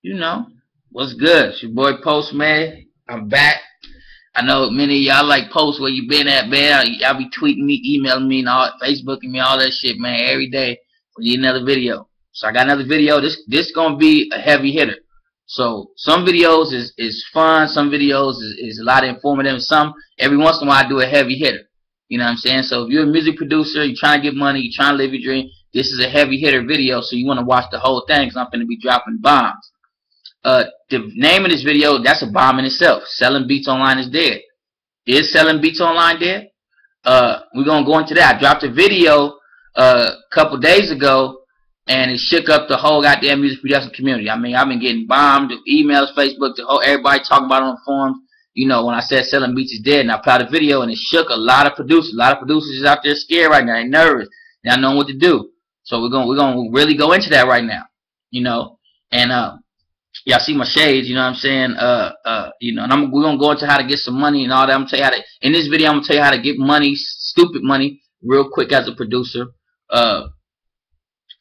you know, what's good? It's your boy Postman. I'm back. I know many of y'all like Post where you been at, man. Y'all be tweeting me, emailing me, and all, Facebooking me, all that shit, man, every day. We need another video. So I got another video. This gonna be a heavy hitter. So some videos is fun, some videos is a lot of informative, and some every once in a while I do a heavy hitter. You know what I'm saying? So if you're a music producer, you're trying to get money, you're trying to live your dream, this is a heavy hitter video, so you want to watch the whole thing because I'm going to be dropping bombs. The name of this video, that's a bomb in itself. Selling Beats Online is dead. Is Selling Beats Online dead? We're going to go into that. I dropped a video a couple days ago, and it shook up the whole goddamn music production community. I mean, I've been getting bombed, emails, Facebook, everybody talking about it on forums. You know, when I said Selling Beats is dead, and I put out a video, and it shook a lot of producers. A lot of producers is out there scared right now. They're nervous. They're not knowing what to do. So we're gonna really go into that right now. You know, and y'all see my shades. You know what I'm saying? You know, and we're gonna go into how to get some money and all that. I'm gonna tell you how to. In this video, I'm gonna tell you how to get money, stupid money, real quick as a producer. So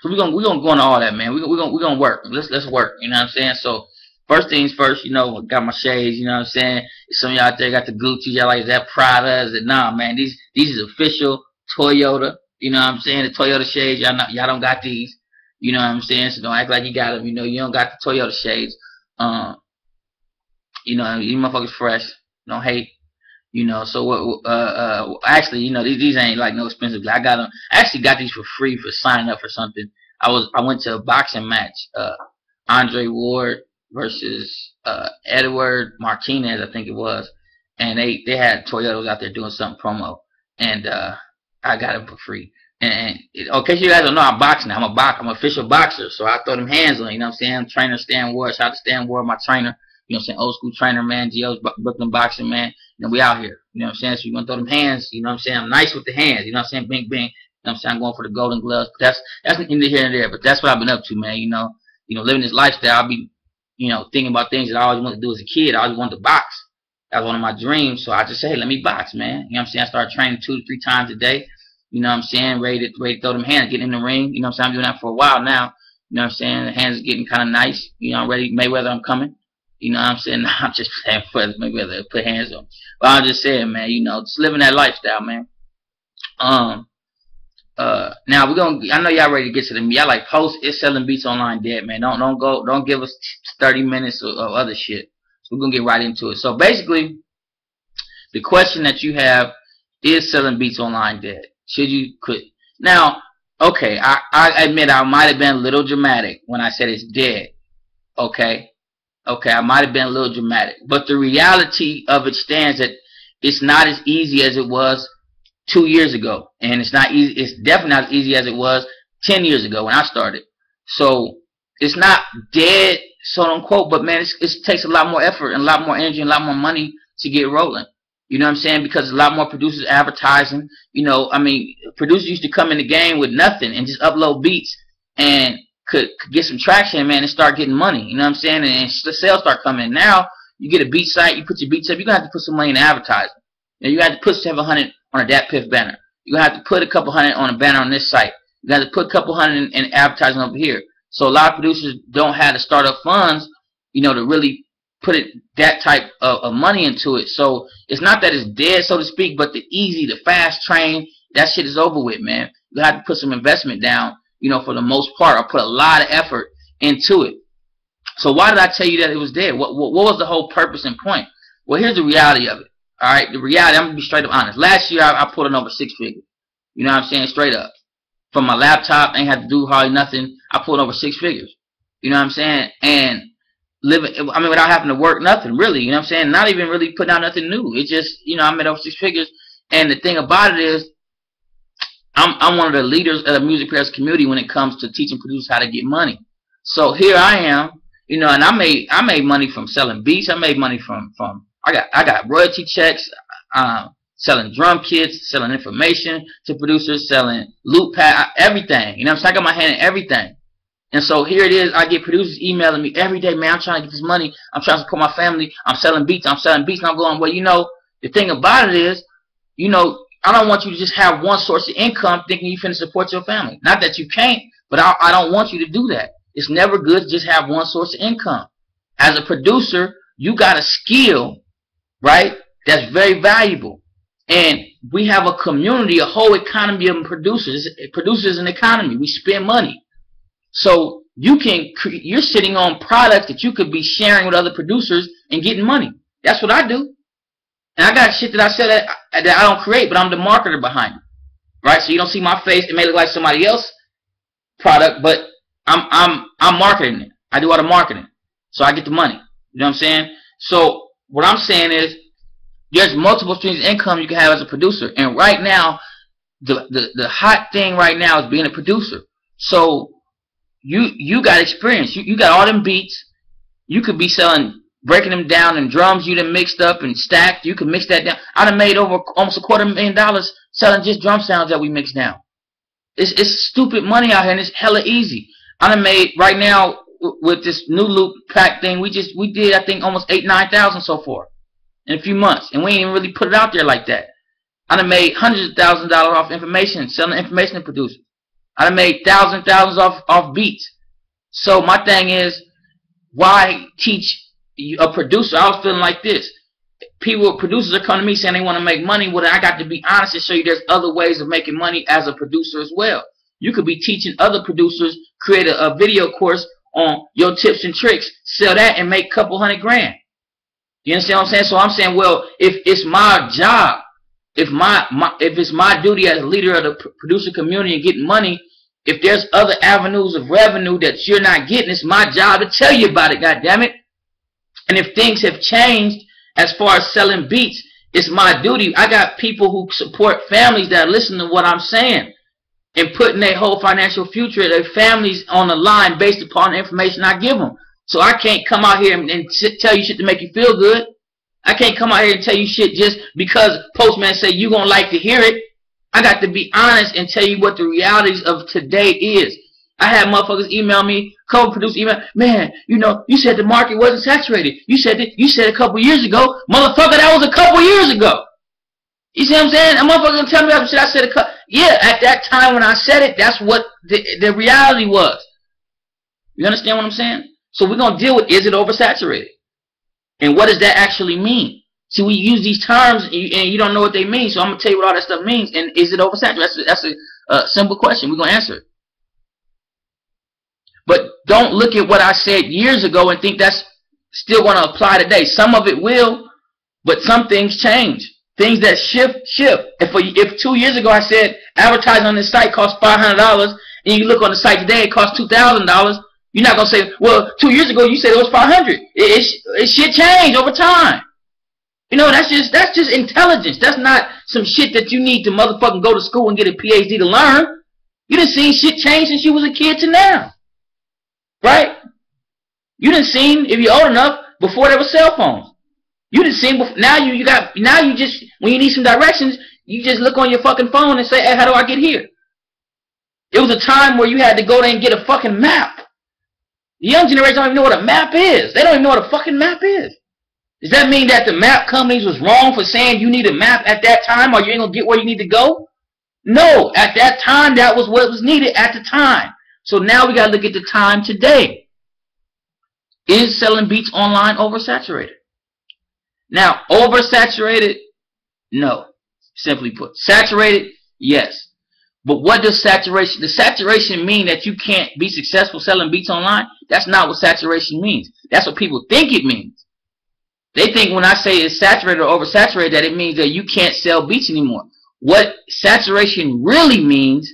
we're gonna go into all that, man. We're gonna work. Let's work. You know what I'm saying? So first things first, you know, got my shades. You know what I'm saying? Some of y'all out there got the Gucci. Y'all like, is that Prada? Is it? Nah, man. These is official Toyota. You know what I'm saying? The Toyota shades. Y'all don't got these. You know what I'm saying? So don't act like you got them. You know, you don't got the Toyota shades. You know, you motherfuckers fresh. Don't hate. You know, so what? Actually, you know, these ain't like no expensive. I got them. I actually got these for free for signing up for something. I went to a boxing match. Andre Ward versus Edward Martinez, I think it was, and they had Toyotas out there doing something promo, and I got them for free. And okay, you guys don't know I'm boxing. I'm an official boxer, so I throw them hands on. You know what I'm saying? I'm trainer Stan Ward. Shout out to Stan Ward, my trainer. You know what I'm saying? Old school trainer, man. Gio's Brooklyn boxing, man. You know, we out here. You know what I'm saying? So you want to throw them hands. You know what I'm saying? I'm nice with the hands. You know what I'm saying? Bing, bing. You know what I'm saying? I'm going for the golden gloves. But that's neither here and there. But that's what I've been up to, man. You know, living this lifestyle. I'll be, you know, thinking about things that I always wanted to do as a kid. I always wanted to box. That was one of my dreams. So I just said, hey, let me box, man. You know what I'm saying? I started training 2 to 3 times a day. You know what I'm saying? Ready to throw them hands, get in the ring. You know what I'm saying? I'm doing that for a while now. You know what I'm saying? The hands are getting kind of nice. You know, I'm ready. Mayweather, I'm coming. You know what I'm saying? Nah, I'm just playing for Mayweather. Put hands on. But I'm just saying, man, you know, just living that lifestyle, man. Now we're gonna. I know y'all ready to get to the y'all like Post is Selling Beats Online dead, man. Don't give us 30 minutes of other shit. So we're gonna get right into it. So basically, the question that you have is Selling Beats Online dead? Should you quit? Now, okay, I admit I might have been a little dramatic when I said it's dead. Okay, I might have been a little dramatic, but the reality of it stands that it's not as easy as it was 2 years ago, and it's not easy. It's definitely not as easy as it was 10 years ago when I started. So it's not dead, so don't quote, but man, it takes a lot more effort and a lot more energy and a lot more money to get rolling. You know what I'm saying? Because a lot more producers advertising. You know, I mean, producers used to come in the game with nothing and just upload beats and could get some traction, man, and start getting money. You know what I'm saying? And the sales start coming. Now you get a beat site, you put your beats up. You're gonna have to put some money in advertising. You have to put 700 on a Dat Piff banner. You're gonna have to put a couple hundred on a banner on this site. You got to put a couple hundred in advertising over here. So a lot of producers don't have the startup funds, you know, to really put that type of money into it. So it's not that it's dead, so to speak, but the fast train, that shit is over with, man. You have to put some investment down, you know, for the most part. I put a lot of effort into it. So why did I tell you that it was dead? What was the whole purpose and point? Well, here's the reality of it. All right, the reality, I'm going to be straight up honest. Last year, I put in over 6 figures. You know what I'm saying? Straight up. From my laptop, ain't had to do hardly nothing. I pulled over 6 figures. You know what I'm saying? And living, I mean, without having to work nothing, really. You know what I'm saying? Not even really putting out nothing new. It just, you know, I made over 6 figures. And the thing about it is, I'm one of the leaders of the music production community when it comes to teaching producers how to get money. So here I am, you know, and I made money from selling beats. I made money from I got royalty checks, selling drum kits, selling information to producers, selling loop pad, everything. You know what I'm saying? I got my hand in everything. And so here it is. I get producers emailing me every day, man. I'm trying to get this money. I'm trying to support my family. I'm selling beats. And I'm going, well, you know, the thing about it is, you know, I don't want you to just have one source of income thinking you finna support your family. Not that you can't, but I don't want you to do that. It's never good to just have one source of income. as a producer, you got a skill, right, that's very valuable. And we have a community, a whole economy of producers. Producers an economy. We spend money. So you're sitting on products that you could be sharing with other producers and getting money. That's what I do. And I got shit that I said that I don't create, but I'm the marketer behind it. Right? So you don't see my face. It may look like somebody else's product, but I'm marketing it. I do all the marketing. So I get the money. You know what I'm saying? So what I'm saying is there's multiple streams of income you can have as a producer. And right now, the hot thing right now is being a producer. So you got experience. You got all them beats. You could be breaking them down in drums you done mixed up and stacked. You can mix that down. I done made over almost $250,000 selling just drum sounds that we mix down. It's stupid money out here, and it's hella easy. I done made right now with this new loop pack thing. We did I think almost $8,000-9,000 so far in a few months, and we ain't even really put it out there like that. I done made hundreds of thousands of dollars off information, selling information to producers. I done made thousands off beats. So my thing is, why teach a producer? I was feeling like this. Producers are coming to me saying they want to make money. Well, I got to be honest and show you there's other ways of making money as a producer as well. You could be teaching other producers, create a video course on your tips and tricks, sell that and make a couple $100,000. You understand what I'm saying? So I'm saying, well, if it's my job, if it's my duty as a leader of the producer community and getting money, if there's other avenues of revenue that you're not getting, it's my job to tell you about it, goddammit. And if things have changed as far as selling beats, it's my duty. I got people who support families that listen to what I'm saying and putting their whole financial future, their families on the line based upon the information I give them. So I can't come out here and tell you shit to make you feel good. I can't come out here and tell you shit just because Postman say you gonna like to hear it. I got to be honest and tell you what the realities of today is. I had motherfuckers email me, couple producers email, man, you know, you said the market wasn't saturated. You said a couple years ago. Motherfucker, that was a couple years ago. You see what I'm saying? A motherfucker gonna tell me that shit I said yeah, at that time when I said it, that's what the reality was. You understand what I'm saying? So we're gonna deal with, is it oversaturated? And what does that actually mean? See, we use these terms and you don't know what they mean, so I'm going to tell you what all that stuff means. And is it oversaturated? That's a simple question. We're going to answer it. But don't look at what I said years ago and think that's still going to apply today. Some of it will, but some things change. Things that shift. If 2 years ago I said advertising on this site costs $500 and you look on the site today it costs $2,000, you're not going to say, well, 2 years ago you said it was $500. It should change over time. You know, that's just intelligence. That's not some shit that you need to motherfucking go to school and get a PhD to learn. You done seen shit change since you was a kid to now. Right? You done seen, if you're old enough, before there were cell phones. You done seen, now you just, when you need some directions, you just look on your fucking phone and say, hey, how do I get here? It was a time where you had to go there and get a fucking map. The young generation don't even know what a map is. They don't even know what a fucking map is. Does that mean that the map companies was wrong for saying you need a map at that time or you ain't going to get where you need to go? No, at that time, that was what was needed at the time. So now we got to look at the time today. Is selling beats online oversaturated? Now, oversaturated? No. Simply put. Saturated? Yes. But what does saturation? Does saturation mean that you can't be successful selling beats online? That's not what saturation means. That's what people think it means. They think when I say it's saturated or oversaturated that it means that you can't sell beats anymore. What saturation really means,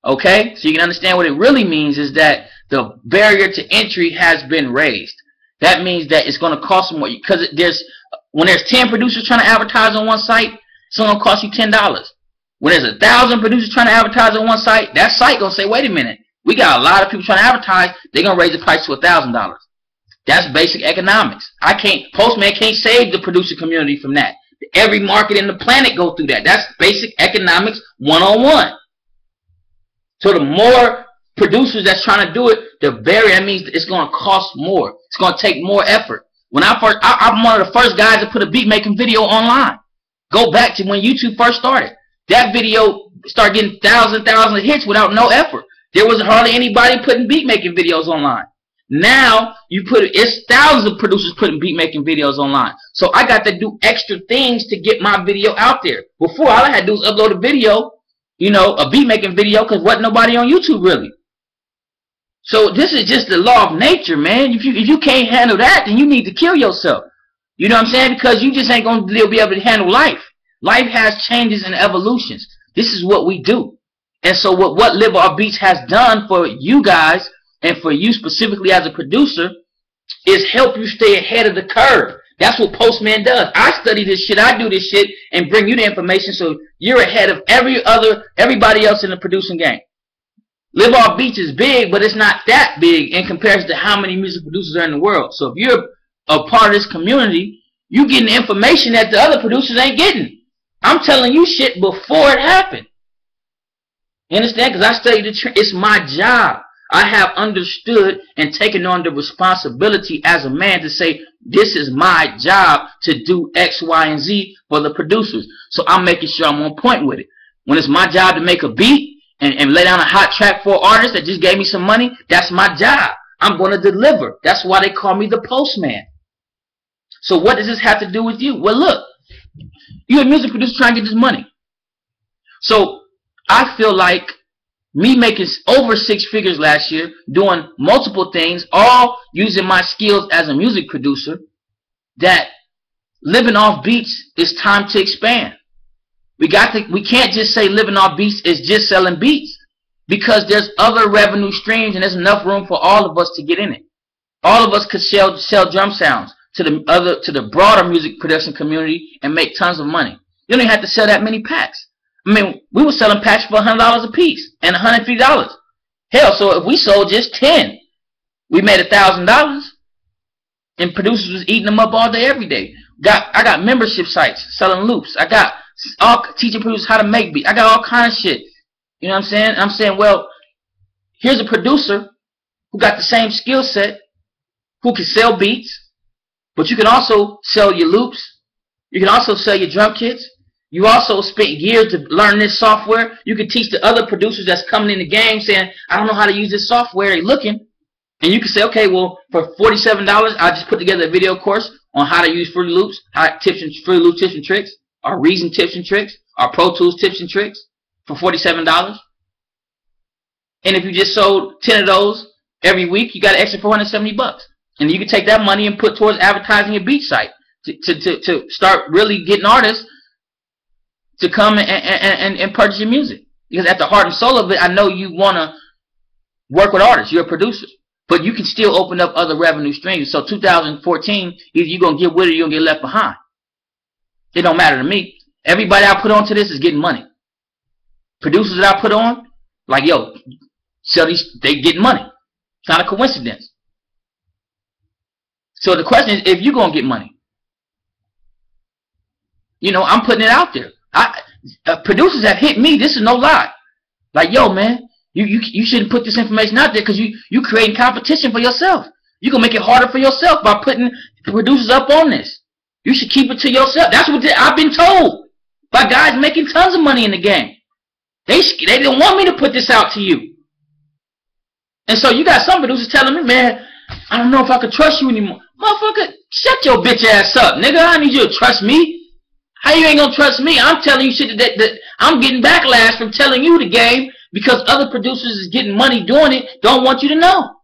okay, so you can understand what it really means, is that the barrier to entry has been raised. That means that it's going to cost more, because when there's 10 producers trying to advertise on one site, it's going to cost you $10. When there's 1,000 producers trying to advertise on one site, that site going to say, wait a minute, we got a lot of people trying to advertise, they're going to raise the price to $1,000. That's basic economics. Postman can't save the producer community from that. Every market in the planet go through that. That's basic economics 101. So the more producers that's trying to do it, the barrier, that means it's going to cost more. It's going to take more effort. When I'm one of the first guys to put a beat making video online. Go back to when YouTube first started. That video started getting thousands of hits without no effort. There wasn't hardly anybody putting beat making videos online. Now it's thousands of producers putting beat making videos online. So I got to do extra things to get my video out there. Before, all I had to do was upload a video, you know, a beat making video, because wasn't nobody on YouTube really. So this is just the law of nature, man. If you can't handle that, then you need to kill yourself. You know what I'm saying? Because you just ain't gonna be able to handle life. Life has changes and evolutions. This is what we do. And so what Live Off Beats has done for you guys, and for you specifically as a producer, is help you stay ahead of the curve. That's what Postman does. I study this shit, I do this shit, and bring you the information so you're ahead of everybody else in the producing game. Live Off Beats is big, but it's not that big in comparison to how many music producers are in the world. So if you're a part of this community, you getting information that the other producers ain't getting. I'm telling you shit before it happened. You understand? Because I studied it's my job. I have understood and taken on the responsibility as a man to say, this is my job to do X, Y, and Z for the producers. So I'm making sure I'm on point with it. When it's my job to make a beat and lay down a hot track for an artist that just gave me some money, that's my job. I'm going to deliver. That's why they call me the Postman. So what does this have to do with you? Well, look, you're a music producer trying to get this money. So I feel like me making over 6 figures last year, doing multiple things, all using my skills as a music producer, that Living Off Beats is time to expand. We can't just say Living Off Beats is just selling beats, because there's other revenue streams and there's enough room for all of us to get in it. All of us could sell drum sounds to the broader music production community and make tons of money. You don't even have to sell that many packs. I mean, we were selling packs for $100 a piece and $150. Hell, so if we sold just 10, we made $1,000, and producers was eating them up all day, every day. I got membership sites selling loops. I got teaching producers how to make beats. I got all kinds of shit. You know what I'm saying? I'm saying, well, here's a producer who got the same skill set, who can sell beats, but you can also sell your loops. You can also sell your drum kits. You also spent years to learn this software. You can teach the other producers that's coming in the game saying, I don't know how to use this software. They're looking. And you can say, okay, well, for $47, I just put together a video course on how to use Fruity Loops, Fruity Loops tips and tricks, or Reason tips and tricks, or Pro Tools tips and tricks for $47. And if you just sold 10 of those every week, you got an extra $470. And you can take that money and put towards advertising your beat site to start really getting artists to come and purchase your music. Because at the heart and soul of it, I know you want to work with artists. You're a producer. But you can still open up other revenue streams. So 2014, either you're going to get with it or you're going to get left behind. It don't matter to me. Everybody I put onto this is getting money. Producers that I put on, like, yo, they get money. It's not a coincidence. So the question is, if you're going to get money, you know, I'm putting it out there. Producers have hit me. This is no lie. Like, yo, man, you shouldn't put this information out there because you creating competition for yourself. You're going to make it harder for yourself by putting producers up on this. You should keep it to yourself. That's what I've been told by guys making tons of money in the game. They didn't want me to put this out to you. And so you got some producers telling me, man, I don't know if I can trust you anymore. Motherfucker, shut your bitch ass up, nigga. I need you to trust me. How you ain't gonna trust me? I'm telling you shit that I'm getting backlash from telling you the game because other producers is getting money doing it, don't want you to know.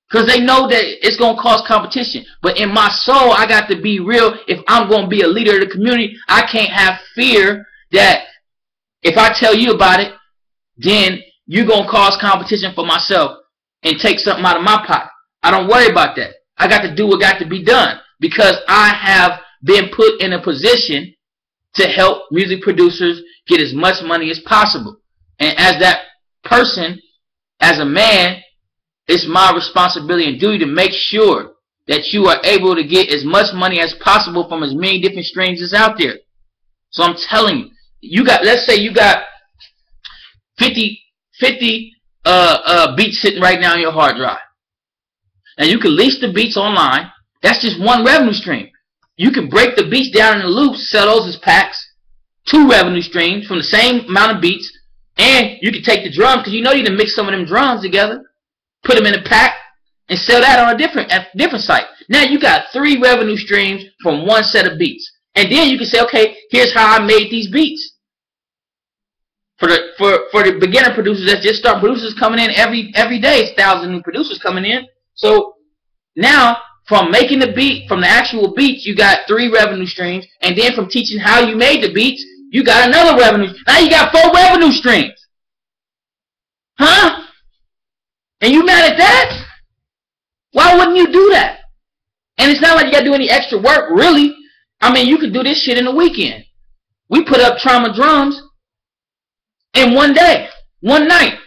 Because they know that it's gonna cause competition. But in my soul, I got to be real. If I'm gonna be a leader of the community, I can't have fear that if I tell you about it, then you're gonna cause competition for myself and take something out of my pocket. I don't worry about that. I got to do what got to be done because I have been put in a position to help music producers get as much money as possible. And as that person, as a man, it's my responsibility and duty to make sure that you are able to get as much money as possible from as many different streams as out there. So I'm telling you, let's say you got 50 beats sitting right now on your hard drive. Now you can lease the beats online. That's just one revenue stream. You can break the beats down in the loops, sell those as packs, 2 revenue streams from the same amount of beats, and you can take the drums, because you know you can mix some of them drums together, put them in a pack, and sell that on a different site. Now you got 3 revenue streams from one set of beats. And then you can say, okay, here's how I made these beats. For the beginner producers that just start, producers coming in every day, it's 1,000 new producers coming in. So now from making the beat, from the actual beats, you got 3 revenue streams, and then from teaching how you made the beats, you got another revenue. Now you got 4 revenue streams. Huh? And you mad at that? Why wouldn't you do that? And it's not like you got to do any extra work, really. I mean, you could do this shit in a weekend. We put up Trauma drums in one day, one night.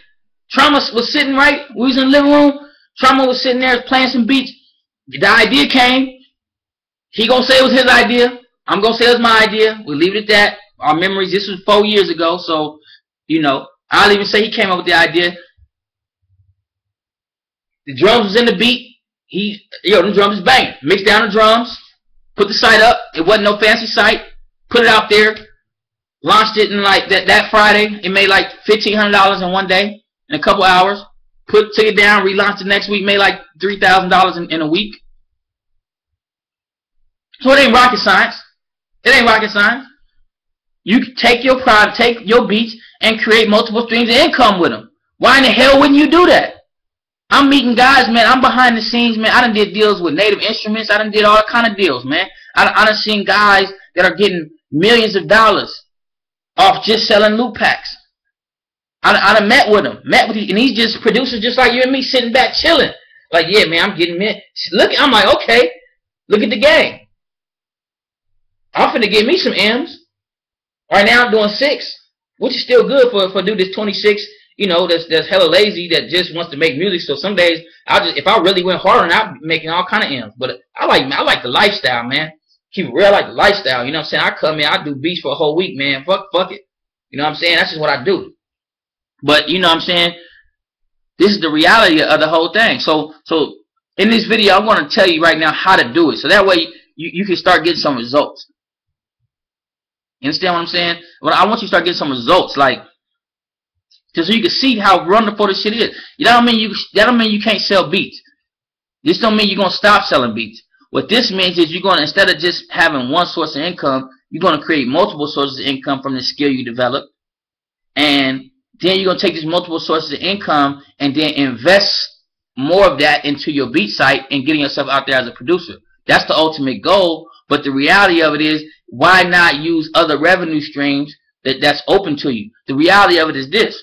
Trauma was sitting right. We was in the living room. Trauma was sitting there playing some beats. The idea came. He gonna say it was his idea. I'm gonna say it was my idea. We'll leave it at that. Our memories. This was 4 years ago, so you know. I'll even say he came up with the idea. The drums was in the beat. The drums is banging. Mixed down the drums. Put the site up. It wasn't no fancy site. Put it out there. Launched it in like that Friday. It made like $1,500 in one day, in a couple hours. Took it down, relaunched it next week, made like $3,000 in a week. So it ain't rocket science. It ain't rocket science. You can take your product, take your beats, and create multiple streams of income with them. Why in the hell wouldn't you do that? I'm meeting guys, man. I'm behind the scenes, man. I done did deals with Native Instruments. I done did all kind of deals, man. I done seen guys that are getting millions of dollars off just selling loop packs. I done met with him, and he's just producers just like you and me, sitting back chilling. Like, yeah, man, I'm getting me. Look, I'm like, okay, look at the game. I'm finna get me some M's. Right now, I'm doing 6, which is still good for dude that's 26. You know, that's hella lazy, that just wants to make music. So some days, if I really went hard on it, I'd be making all kind of M's. But I like the lifestyle, man. Keep it real, I like the lifestyle. You know what I'm saying? I come in, I do beats for a whole week, man. Fuck it. You know what I'm saying? That's just what I do. But you know what I'm saying? This is the reality of the whole thing. So in this video, I'm going to tell you right now how to do it. So that way you can start getting some results. You understand what I'm saying? Well, I want you to start getting some results, like, just so you can see how wonderful this shit is. That don't mean you can't sell beats. This don't mean you're going to stop selling beats. What this means is you're going to, instead of just having one source of income, you're going to create multiple sources of income from the skill you develop. And then you're going to take these multiple sources of income and then invest more of that into your beat site and getting yourself out there as a producer. That's the ultimate goal. But the reality of it is, why not use other revenue streams that's open to you? The reality of it is this.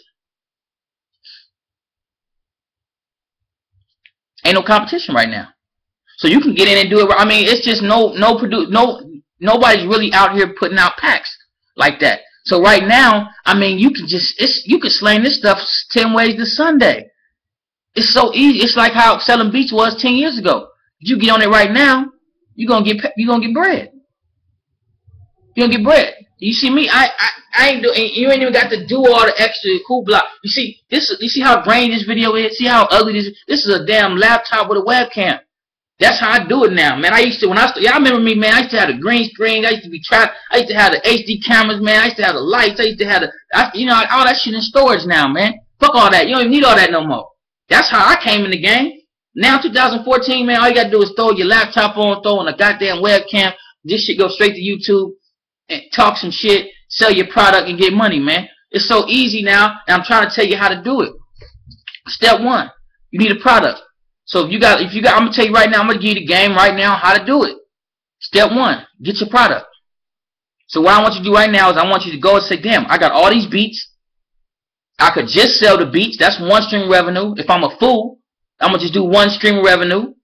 Ain't no competition right now. So you can get in and do it. I mean, it's just nobody's really out here putting out packs like that. So right now, I mean, you can slang this stuff 10 ways to Sunday. It's so easy. It's like how selling beats was 10 years ago. If you get on it right now, you're gonna get bread. You're gonna get bread. You see me? I ain't doing. You ain't even got to do all the extra hoopla. You see how grainy this video is. See how ugly this is. This is a damn laptop with a webcam. That's how I do it now, man. I used to, y'all remember me, man. I used to have the green screen. I used to be trapped. I used to have the HD cameras, man. I used to have the lights. I used to have all that shit in storage now, man. Fuck all that. You don't even need all that no more. That's how I came in the game. Now, 2014, man, all you gotta do is throw your laptop on, throw on a goddamn webcam. This shit go straight to YouTube and talk some shit, sell your product, and get money, man. It's so easy now, and I'm trying to tell you how to do it. Step 1, you need a product. So I'm gonna tell you right now, I'm gonna give you the game right now how to do it. Step 1, get your product. So what I want you to do right now is I want you to go and say, damn, I got all these beats. I could just sell the beats. That's one stream revenue. If I'm a fool, I'm gonna just do one stream revenue.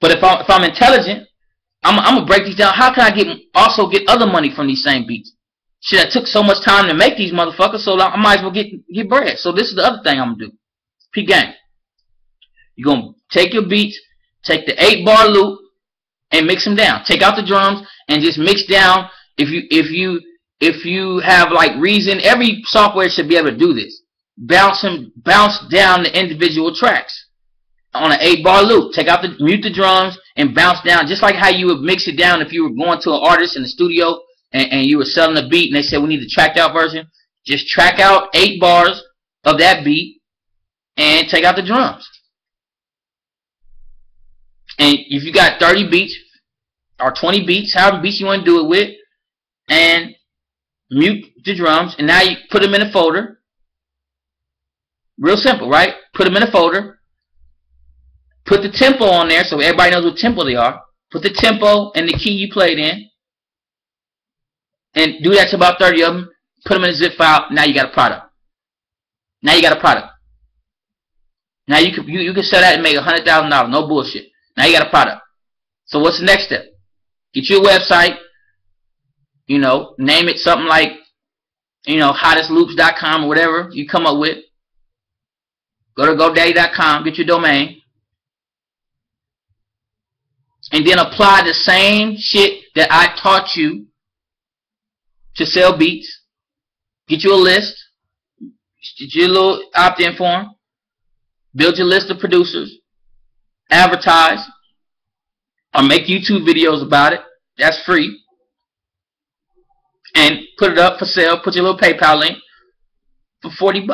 But if I'm intelligent, I'm gonna break these down. How can I also get other money from these same beats? Shit, I took so much time to make these motherfuckers, so I might as well get bread. So this is the other thing I'm gonna do. Peep game. You're gonna take your beats, take the 8-bar loop, and mix them down. Take out the drums and just mix down. If you have like Reason, every software should be able to do this. Bounce down the individual tracks on an 8-bar loop. Mute the drums and bounce down, just like how you would mix it down if you were going to an artist in the studio and you were selling a beat and they said we need the tracked out version. Just track out 8 bars of that beat and take out the drums. And if you got 30 beats or 20 beats, however beats you want to do it with, and mute the drums, and now you put them in a folder. Real simple, right? Put them in a folder. Put the tempo on there so everybody knows what tempo they are. Put the tempo and the key you played in. And do that to about 30 of them. Put them in a zip file. Now you got a product. Now you got a product. Now you can sell that and make $100,000. No bullshit. Now you got a product. So what's the next step? Get you a website. You know, name it something like, you know, hottestloops.com or whatever you come up with. Go to GoDaddy.com. Get your domain. And then apply the same shit that I taught you to sell beats. Get you a list. Get you a little opt-in form. Build your list of producers. Advertise. Or make YouTube videos about it. That's free. And put it up for sale. Put your little PayPal link for $40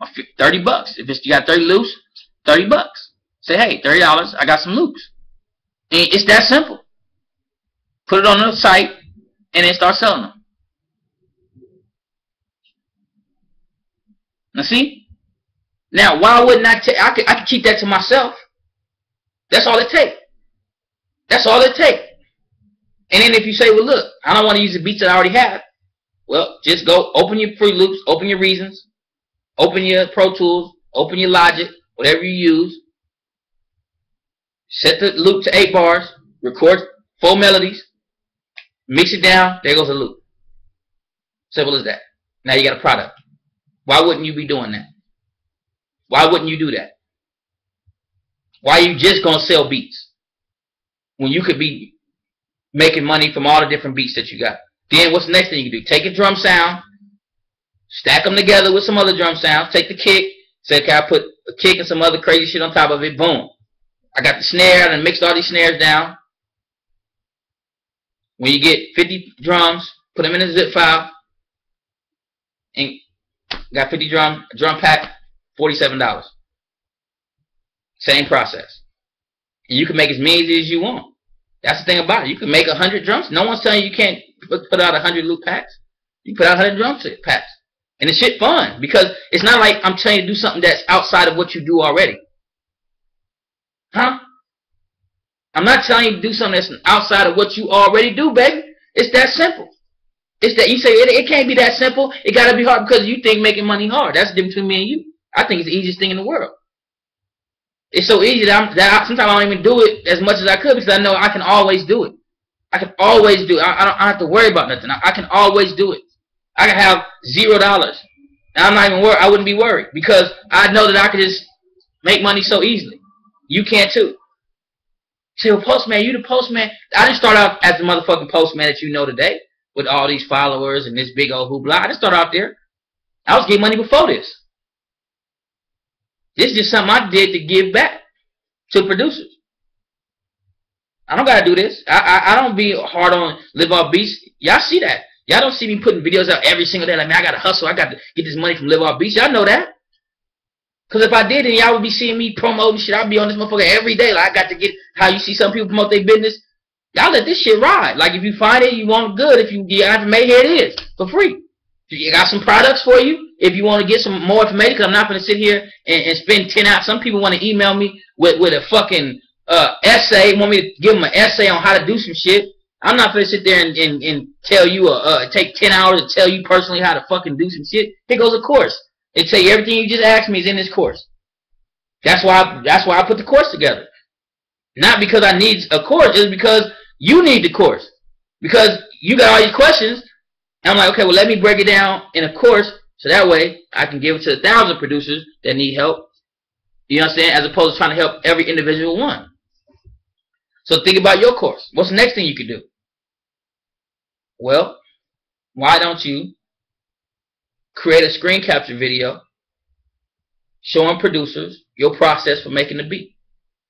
or $30. If you got 30 loops, $30. Say, hey, $30. I got some loops. And it's that simple. Put it on the site and then start selling them. Now see? Now why wouldn't I take? I could keep that to myself. That's all it takes. That's all it takes. And then if you say, well, look, I don't want to use the beats that I already have. Well, just go open your Fruit Loops, open your Reasons, open your Pro Tools, open your Logic, whatever you use. Set the loop to 8 bars, record 4 melodies, mix it down, there goes a loop. Simple as that. Now you got a product. Why wouldn't you be doing that? Why wouldn't you do that? Why are you just going to sell beats when you could be making money from all the different beats that you got? Then what's the next thing you can do? Take a drum sound, stack them together with some other drum sounds, take the kick, say, okay, I put a kick and some other crazy shit on top of it, boom. I got the snare and mixed all these snares down. When you get 50 drums, put them in a zip file, and got 50 drum pack, $47. Same process. And you can make as many as you want. That's the thing about it. You can make 100 drums. No one's telling you can't put out 100 loop packs. You can put out 100 drum packs. And it's shit fun. Because it's not like I'm telling you to do something that's outside of what you do already. Huh? I'm not telling you to do something that's outside of what you already do, baby. It's that simple. It's that you say it can't be that simple. It got to be hard because you think making money hard. That's the difference between me and you. I think it's the easiest thing in the world. It's so easy that sometimes I don't even do it as much as I could because I know I can always do it. I can always do it. I don't have to worry about nothing. I can always do it. I can have $0. And I'm not even worried. I wouldn't be worried because I know that I could just make money so easily. You can too. Say, well, postman, you the postman. I didn't start out as the motherfucking postman that you know today with all these followers and this big old hoopla. I didn't start out there. I was getting money before this. This is just something I did to give back to producers. I don't gotta do this. I don't be hard on Live Off Beats. Y'all see that. Y'all don't see me putting videos out every single day like, man, I gotta hustle. I got to get this money from Live Off Beats. Y'all know that. Because if I did, then y'all would be seeing me promoting shit. I'd be on this motherfucker every day. Like, I got to get how you see some people promote their business. Y'all let this shit ride. Like, if you find it, you want it good. If you get information, here it is for free. You got some products for you. If you want to get some more information, because I'm not going to sit here and spend 10 hours. Some people want to email me with a fucking essay, want me to give them an essay on how to do some shit. I'm not going to sit there and tell you, take 10 hours to tell you personally how to fucking do some shit. Here goes a course. They tell you everything you just asked me is in this course. That's why I put the course together. Not because I need a course, it's because you need the course. Because you got all these questions, and I'm like, okay, well, let me break it down in a course, so that way I can give it to 1,000 producers that need help. You know what I'm saying? As opposed to trying to help every individual one. So think about your course. What's the next thing you could do? Well, why don't you create a screen capture video showing producers your process for making the beat?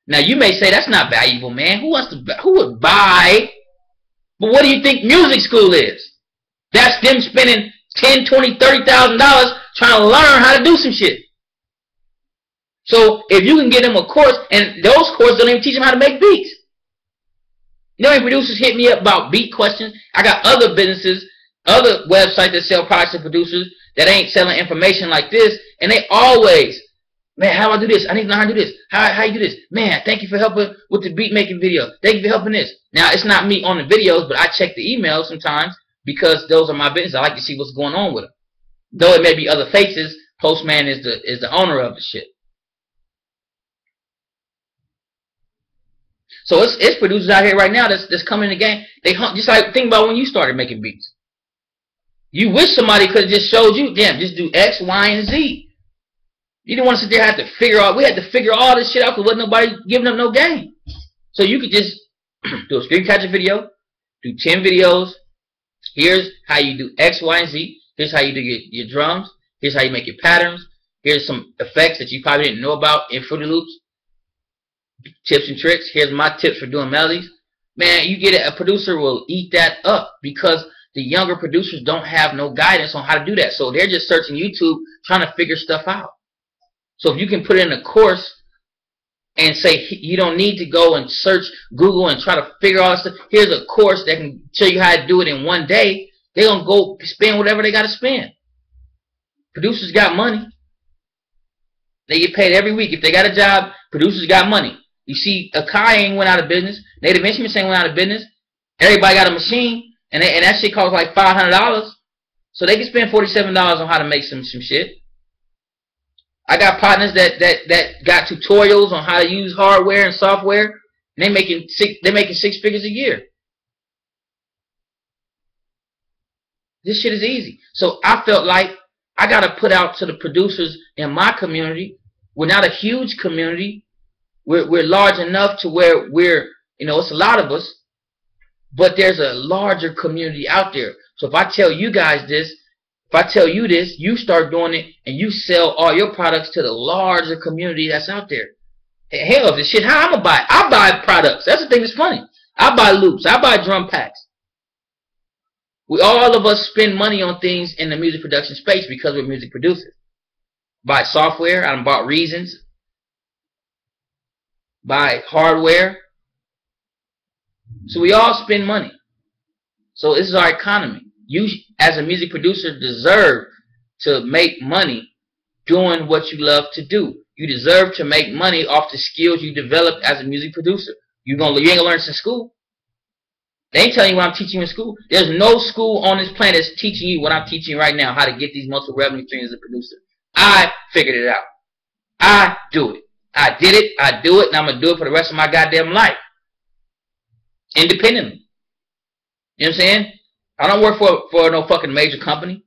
Now you may say that's not valuable, man. Who would buy? But what do you think music school is? That's them spending $10, $20, $30,000 trying to learn how to do some shit. So if you can get them a course, and those courses don't even teach them how to make beats. You know how many producers hit me up about beat questions? I got other businesses, other websites that sell products to producers that ain't selling information like this, and they always, man, how do I do this? I need to know how to do this. How you do this? Man, thank you for helping with the beat making video. Thank you for helping this. Now, it's not me on the videos, but I check the emails sometimes because those are my business. I like to see what's going on with them. Though it may be other faces, Postman is the owner of the shit. So it's producers out here right now that's coming in the game. They hunt, just like, think about when you started making beats. You wish somebody could have just showed you, damn, just do X, Y, and Z. You didn't want to sit there and have to figure out. We had to figure all this shit out because wasn't nobody giving up no game. So you could just do a screen capture video, do 10 videos. Here's how you do X, Y, and Z. Here's how you do your drums. Here's how you make your patterns. Here's some effects that you probably didn't know about in Fruity Loops. Tips and tricks. Here's my tips for doing melodies. Man, you get it. A producer will eat that up because the younger producers don't have no guidance on how to do that. So they're just searching YouTube trying to figure stuff out. So if you can put it in a course and say you don't need to go and search Google and try to figure all this stuff. Here's a course that can show you how to do it in one day. They're going to go spend whatever they got to spend. Producers got money. They get paid every week. If they got a job, producers got money. You see, Akai ain't went out of business. Native Instruments ain't went out of business. Everybody got a machine, and that shit costs like $500. So they can spend $47 on how to make some shit. I got partners that got tutorials on how to use hardware and software, and they're making 6 figures a year. This shit is easy. So I felt like I got to put out to the producers in my community. We're not a huge community. We're large enough to where we're, you know, it's a lot of us, but there's a larger community out there. So if I tell you guys this, if I tell you this, you start doing it and you sell all your products to the larger community that's out there. Hell, if this shit, how I'm gonna buy it? I buy products. That's the thing that's funny. I buy loops. I buy drum packs. All of us spend money on things in the music production space because we're music producers. Buy software. I done bought Reasons. Buy hardware. So we all spend money. So this is our economy. You, as a music producer, deserve to make money doing what you love to do. You deserve to make money off the skills you developed as a music producer. You ain't gonna learn this in school. They ain't telling you what I'm teaching you in school. There's no school on this planet that's teaching you what I'm teaching you right now, how to get these multiple revenue streams as a producer. I figured it out. I do it. I did it, I do it, and I'm going to do it for the rest of my goddamn life. Independently. You know what I'm saying? I don't work for no fucking major company.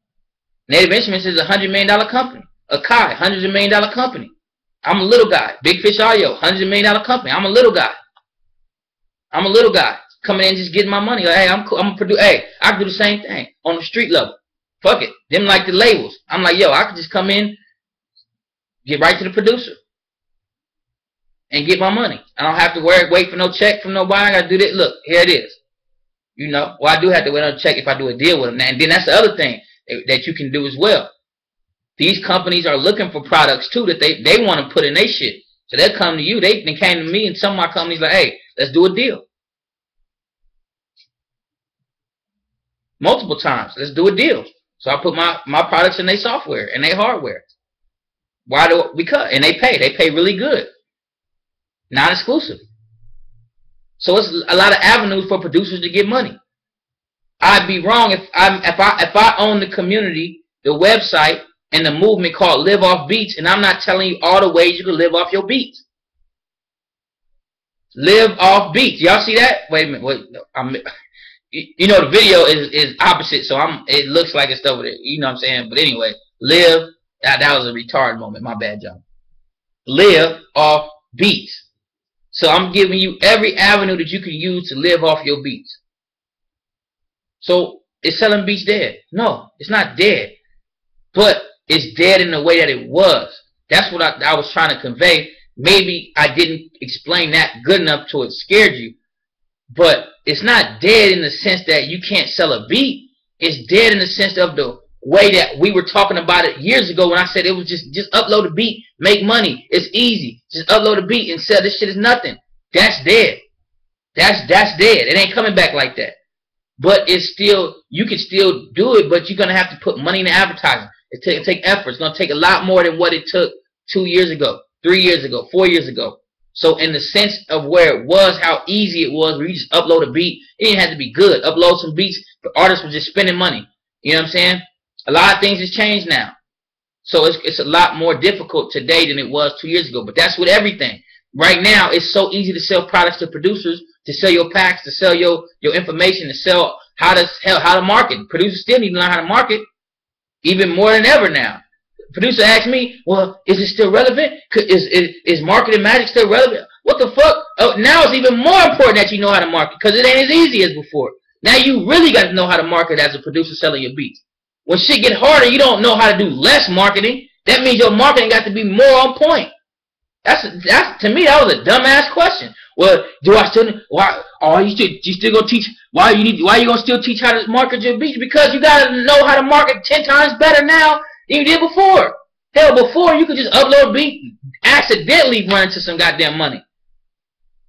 Native Instruments is a $100 million company. Akai, $100 million company. I'm a little guy. Big Fish Audio, $100 million company. I'm a little guy. I'm a little guy. Coming in just getting my money. Like, hey, I'm a producer. Hey, I can do the same thing on the street level. Fuck it. Them like the labels. I'm like, yo, I can just come in, get right to the producer, and get my money. I don't have to wait for no check from nobody. I got to do this. Look, here it is. You know, well, I do have to wait on a check if I do a deal with them. And then that's the other thing that you can do as well. These companies are looking for products too that they want to put in their shit. So they'll come to you. They came to me and some of my companies like, hey, let's do a deal. Multiple times. Let's do a deal. So I put my products in their software and their hardware. Why do? Because, and they pay really good. Non-exclusive. So it's a lot of avenues for producers to get money. I'd be wrong if I own the community, the website, and the movement called Live Off Beats, and I'm not telling you all the ways you can live off your beats. Live off beats. Y'all see that? Wait a minute. Wait, you know the video is opposite, so it looks like it's over there. You know what I'm saying? But anyway, live. That was a retarded moment. My bad, John. Live off beats. So I'm giving you every avenue that you can use to live off your beats. So is selling beats dead? No, it's not dead. But it's dead in the way that it was. That's what I was trying to convey. Maybe I didn't explain that good enough to it scared you. But it's not dead in the sense that you can't sell a beat. It's dead in the sense of the way that we were talking about it years ago when I said it was just upload a beat, make money. It's easy. Just upload a beat and sell. This shit is nothing. That's dead. That's dead. It ain't coming back like that. But it's still, you can still do it, but you're going to have to put money in the advertising. It take effort. It's going to take a lot more than what it took 2 years ago, 3 years ago, 4 years ago. So in the sense of where it was, how easy it was, where you just upload a beat, it didn't have to be good. Upload some beats, the artists were just spending money. You know what I'm saying? A lot of things has changed now. So it's a lot more difficult today than it was 2 years ago. But that's with everything. Right now, it's so easy to sell products to producers, to sell your packs, to sell your information, to sell how to market. Producers still need to learn how to market, even more than ever now. Producer asked me, well, is it still relevant? Is marketing magic still relevant? What the fuck? Oh, now it's even more important that you know how to market, because it ain't as easy as before. Now you really got to know how to market as a producer selling your beats. When shit get harder, you don't know how to do less marketing. That means your marketing got to be more on point. That's to me, that was a dumbass question. Well, do I still? Why? Oh, you still gonna teach? Why you gonna still teach how to market your beats? Because you gotta know how to market 10 times better now than you did before. Hell, before you could just upload a beat, accidentally run into some goddamn money.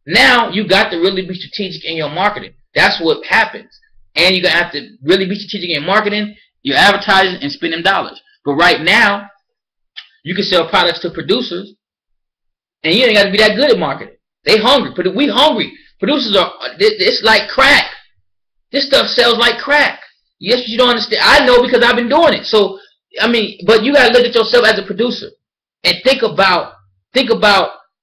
Now you got to really be strategic in your marketing. That's what happens, and you're gonna have to really be strategic in marketing, your advertising, and spend them dollars. But right now, you can sell products to producers, and you ain't got to be that good at marketing. They hungry. We hungry. Producers are. It's like crack. This stuff sells like crack. Yes, you don't understand. I know because I've been doing it. So I mean, but you gotta look at yourself as a producer and think about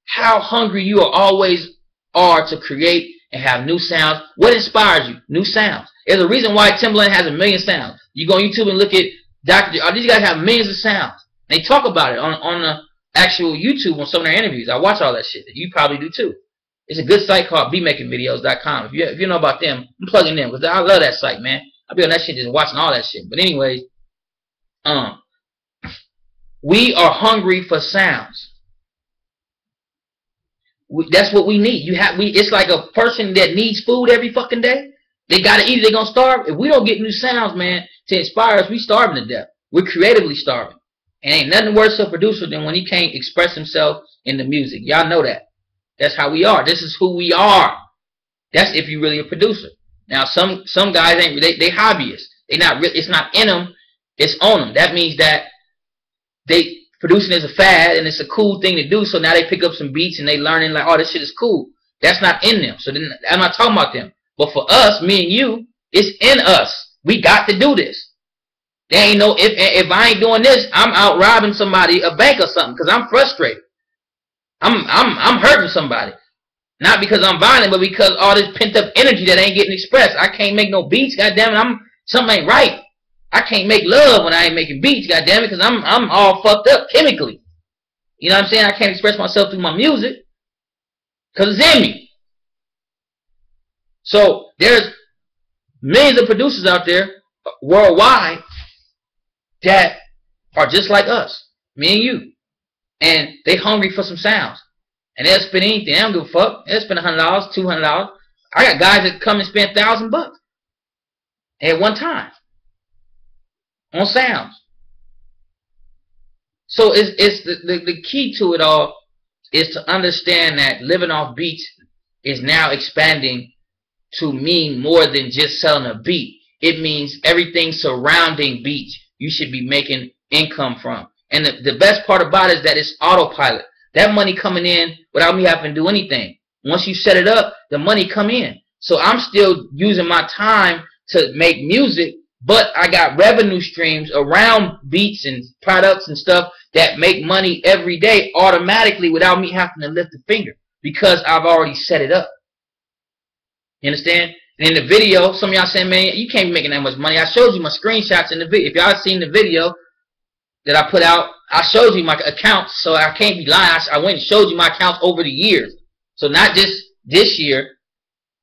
how hungry you always are to create and have new sounds. What inspires you? New sounds. There's a reason why Timbaland has 1 million sounds. You go on YouTube and look at Dr. Dre. These guys have millions of sounds. They talk about it on the actual YouTube on some of their interviews. I watch all that shit. You probably do too. It's a good site called beatmakingvideos.com. If you know about them, I'm plugging them because I love that site, man. I be on that shit just watching all that shit. But anyways, we are hungry for sounds. That's what we need. It's like a person that needs food every fucking day. They gotta eat. They're gonna starve. If we don't get new sounds, man, to inspire us, we starving to death. We're creatively starving. And ain't nothing worse for a producer than when he can't express himself in the music. Y'all know that. That's how we are. This is who we are. That's if you're really a producer. Now some guys ain't. They hobbyists. They not. It's not in them. It's on them. That means that producing is a fad and it's a cool thing to do. So now they pick up some beats and they learning like, oh, this shit is cool. That's not in them. So then I'm not talking about them. But for us, me and you, it's in us. We got to do this. There ain't no if I ain't doing this, I'm out robbing somebody, a bank or something, because I'm frustrated. I'm hurting somebody. Not because I'm violent, but because all this pent up energy that ain't getting expressed. I can't make no beats, goddamn it. Something ain't right. I can't make love when I ain't making beats, goddamn it, because I'm all fucked up chemically. You know what I'm saying? I can't express myself through my music because it's in me. So there's millions of producers out there worldwide that are just like us, me and you, and they hungry for some sounds, and they'll spend anything. They don't give a fuck. They'll spend $100, $200. I got guys that come and spend $1,000 at one time on sounds. So it's the key to it all is to understand that living off beats is now expanding to mean more than just selling a beat. It means everything surrounding beats you should be making income from. And the best part about it is that it's autopilot. That money coming in without me having to do anything. Once you set it up, the money come in. So I'm still using my time to make music, but I got revenue streams around beats and products and stuff that make money every day automatically without me having to lift a finger because I've already set it up. You understand? And in the video, some of y'all saying, man, you can't be making that much money. I showed you my screenshots in the video. If y'all seen the video that I put out, I showed you my accounts, so I can't be lying. I went and showed you my accounts over the years. So not just this year.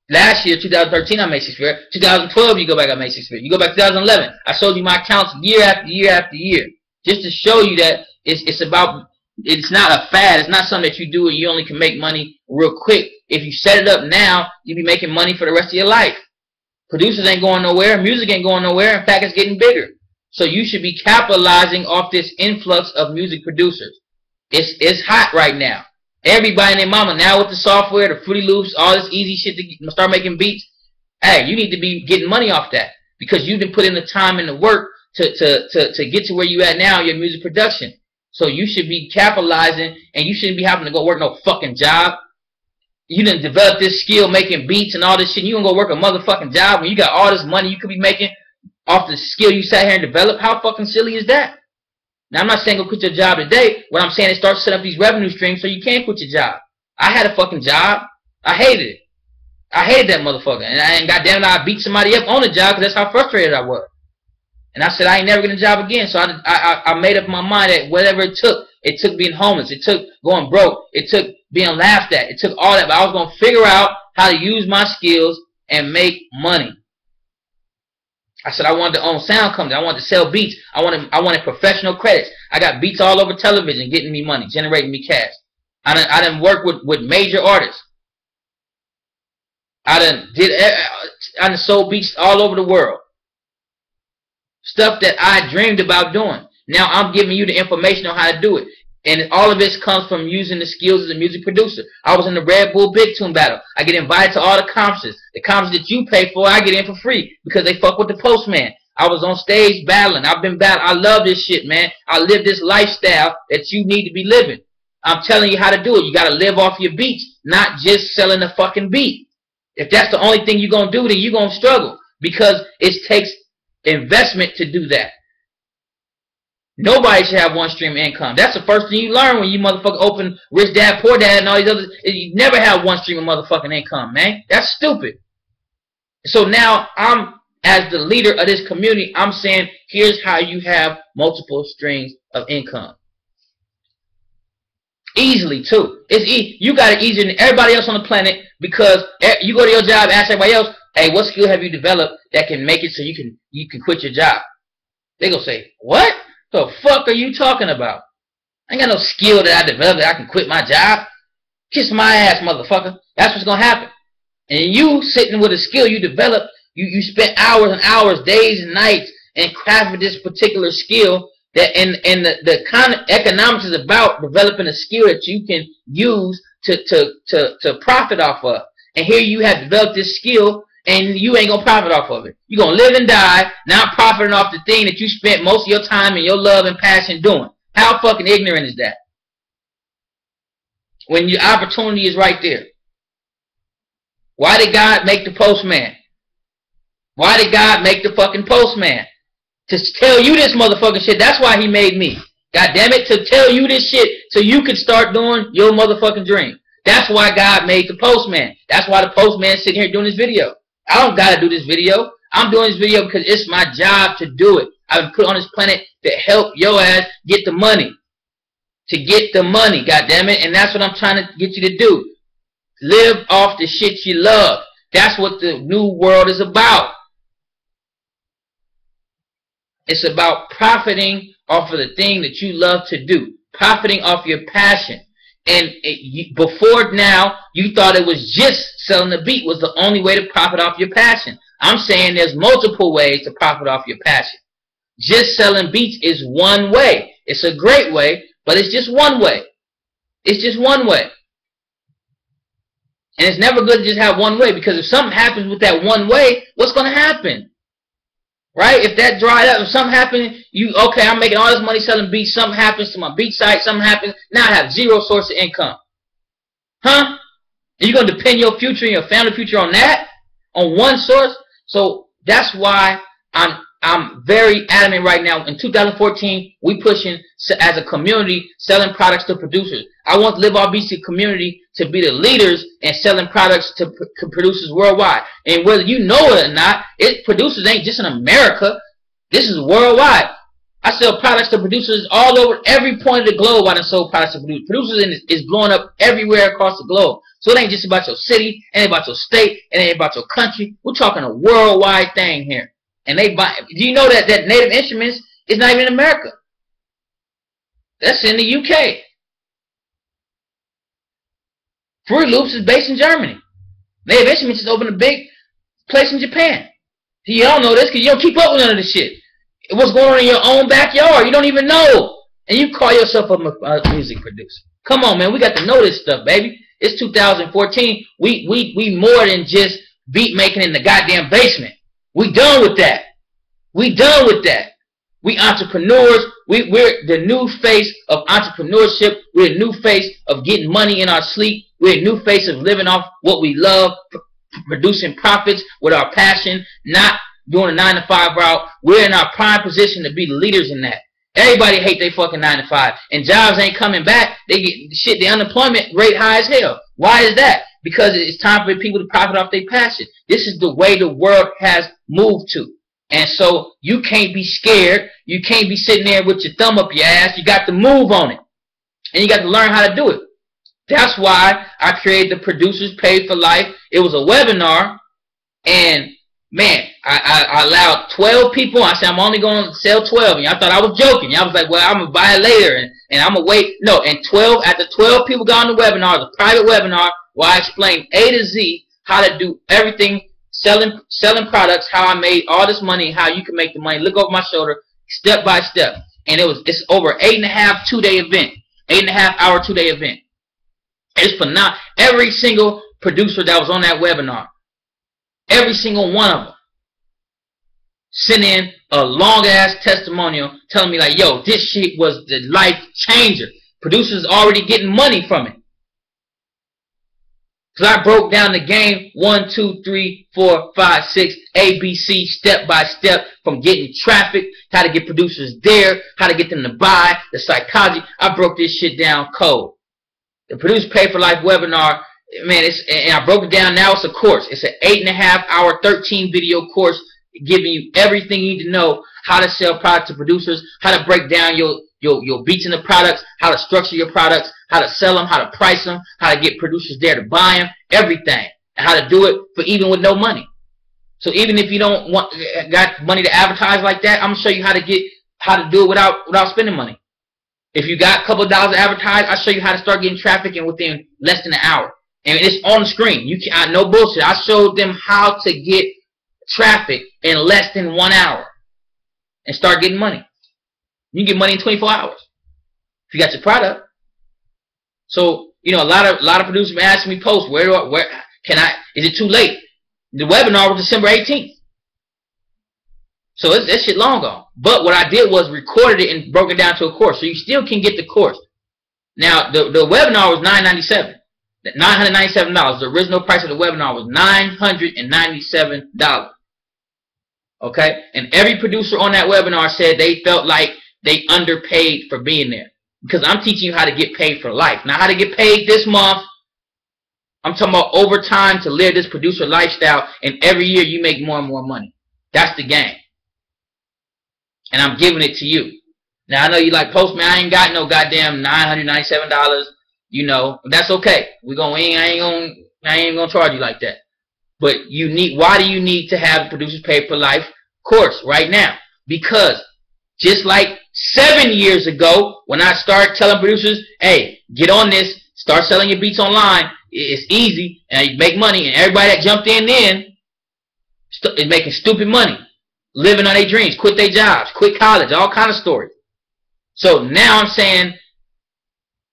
Last year, 2013, I made 6 figures. 2012, you go back, I made 6 figures. You go back to 2011, I showed you my accounts year after year after year. Just to show you that it's about, it's not a fad. It's not something that you do and you only can make money real quick. If you set it up now, you'll be making money for the rest of your life. Producers ain't going nowhere. Music ain't going nowhere. In fact, it's getting bigger. So you should be capitalizing off this influx of music producers. It's hot right now. Everybody and their mama now with the software, the Fruity Loops, all this easy shit to start making beats. Hey, you need to be getting money off that because you didn't put in the time and the work to get to where you at now in your music production. So you should be capitalizing, and you shouldn't be having to go work no fucking job. You didn't develop this skill making beats and all this shit. You gonna go work a motherfucking job when you got all this money you could be making off the skill you sat here and developed? How fucking silly is that? Now, I'm not saying go quit your job today. What I'm saying is start setting up these revenue streams so you can't quit your job. I had a fucking job. I hated it. I hated that motherfucker. And goddamn it, I beat somebody up on the job because that's how frustrated I was. And I said I ain't never getting a job again. So I made up my mind that whatever it took being homeless. It took going broke. It took being laughed at. It took all that. But I was going to figure out how to use my skills and make money. I said I wanted to own sound company. I wanted to sell beats. I wanted professional credits. I got beats all over television getting me money, generating me cash. I done work with major artists. I done sold beats all over the world. Stuff that I dreamed about doing. Now I'm giving you the information on how to do it. And all of this comes from using the skills as a music producer. I was in the Red Bull Big Tune battle. I get invited to all the conferences. The conferences that you pay for, I get in for free because they fuck with the postman. I was on stage battling. I've been battling. I love this shit, man. I live this lifestyle that you need to be living. I'm telling you how to do it. You got to live off your beats, not just selling a fucking beat. If that's the only thing you're going to do, then you're going to struggle because it takes investment to do that. Nobody should have one stream of income. That's the first thing you learn when you motherfucker open Rich Dad, Poor Dad and all these others. You never have one stream of motherfucking income, man. That's stupid. So now I'm, as the leader of this community, I'm saying here's how you have multiple streams of income. Easily, too. You got it easier than everybody else on the planet because you go to your job and ask everybody else, hey, what skill have you developed that can make it so you can quit your job? They gonna say, what? The fuck are you talking about? I ain't got no skill that I developed that I can quit my job. Kiss my ass, motherfucker. That's what's gonna happen. And you sitting with a skill you developed, you spent hours and hours, days and nights, and crafted this particular skill that and the kind of economics is about developing a skill that you can use to profit off of. And here you have developed this skill and you ain't gonna profit off of it. You're gonna live and die, not profiting off the thing that you spent most of your time and your love and passion doing. How fucking ignorant is that? When your opportunity is right there. Why did God make the postman? Why did God make the fucking postman? To tell you this motherfucking shit. That's why he made me. God damn it, to tell you this shit so you can start doing your motherfucking dream. That's why God made the postman. That's why the postman is sitting here doing this video. I don't gotta do this video. I'm doing this video because it's my job to do it. I've been put on this planet to help your ass get the money. To get the money, goddammit. And that's what I'm trying to get you to do. Live off the shit you love. That's what the new world is about. It's about profiting off of the thing that you love to do. Profiting off your passion. And before now, you thought it was just selling the beat was the only way to profit off your passion. I'm saying there's multiple ways to profit off your passion. Just selling beats is one way. It's a great way, but it's just one way. It's just one way. And it's never good to just have one way because if something happens with that one way, what's going to happen? Right? If that dried up, if something happens, okay, I'm making all this money selling beats, something happens to my beat site, something happens, now I have zero source of income. Huh? And you're going to depend your future and your family future on that? On one source? So that's why I'm very adamant right now. In 2014, we pushing as a community selling products to producers. I want the Live Off Beats community to be the leaders in selling products to producers worldwide. And whether you know it or not, producers ain't just in America. This is worldwide. I sell products to producers all over every point of the globe. I done sold products to producers. Producers is blowing up everywhere across the globe. So it ain't just about your city, it ain't about your state, it ain't about your country. We're talking a worldwide thing here. And they buy. Do you know that Native Instruments is not even in America? That's in the UK. Fruity Loops is based in Germany. Native Instruments is opened a big place in Japan. You don't know this because you don't keep up with none of this shit. what's going on in your own backyard. You don't even know. And you call yourself a music producer. Come on, man. We got to know this stuff, baby. It's 2014. We more than just beat making in the goddamn basement. We done with that. We done with that. We entrepreneurs. We're the new face of entrepreneurship. We're the new face of getting money in our sleep. We're the new face of living off what we love, producing profits with our passion, not doing a 9-to-5 route. We're in our prime position to be the leaders in that. Everybody hate their fucking 9-to-5, and jobs ain't coming back. They get shit. The unemployment rate high as hell. Why is that? Because it's time for people to profit off their passion. This is the way the world has moved to. And so you can't be scared. You can't be sitting there with your thumb up your ass. You got to move on it. And you got to learn how to do it. That's why I created the Producers Pay for Life. It was a webinar. And, man, I allowed 12 people. I said, I'm only going to sell 12. And y'all thought I was joking. Y'all was like, well, I'm going to buy it later. And I'm going to wait. No, and after 12 people got on the webinar, the private webinar, where I explained A to Z how to do everything. Selling products, how I made all this money, how you can make the money, look over my shoulder, step by step. And it's over 8.5 2-day event. 8.5 hour 2-day event. It's phenomenal. Every single producer that was on that webinar, every single one of them, sent in a long ass testimonial telling me like, yo, this shit was the life changer. Producers already getting money from it. Because I broke down the game 1, 2, 3, 4, 5, 6, ABC, step by step, from getting traffic, how to get producers there, how to get them to buy, the psychology. I broke this shit down cold. The Producer Pay for Life webinar, man, and I broke it down. Now it's a course. It's an 8.5 hour, 13 video course giving you everything you need to know, how to sell products to producers, how to break down your beats in the products, how to structure your products, how to sell them, how to price them, how to get producers there to buy them, everything. And how to do it for even with no money. So even if you don't got money to advertise like that, I'm gonna show you how to do it without spending money. If you got a couple of dollars to advertise, I'll show you how to start getting traffic in within less than an hour. And it's on the screen. No bullshit. I showed them how to get traffic in less than 1 hour and start getting money. You can get money in 24 hours if you got your product. So, you know, a lot of producers been asking me posts, where can I, is it too late? The webinar was December 18th. So that shit long gone. But what I did was recorded it and broke it down to a course. So you still can get the course. Now, the webinar was $997. $997. The original price of the webinar was $997. Okay? And every producer on that webinar said they felt like they underpaid for being there. Because I'm teaching you how to get paid for life. Now, how to get paid this month, I'm talking about overtime to live this producer lifestyle, and every year you make more and more money. That's the game. And I'm giving it to you. Now, I know you like, Postman, I ain't got no goddamn $997, you know. That's okay. I ain't gonna charge you like that. But why do you need to have Producers Pay for Life course right now? Because just like 7 years ago, when I started telling producers, hey, get on this, start selling your beats online, it's easy, and you make money, and everybody that jumped in then is making stupid money, living on their dreams, quit their jobs, quit college, all kind of stories. So now I'm saying,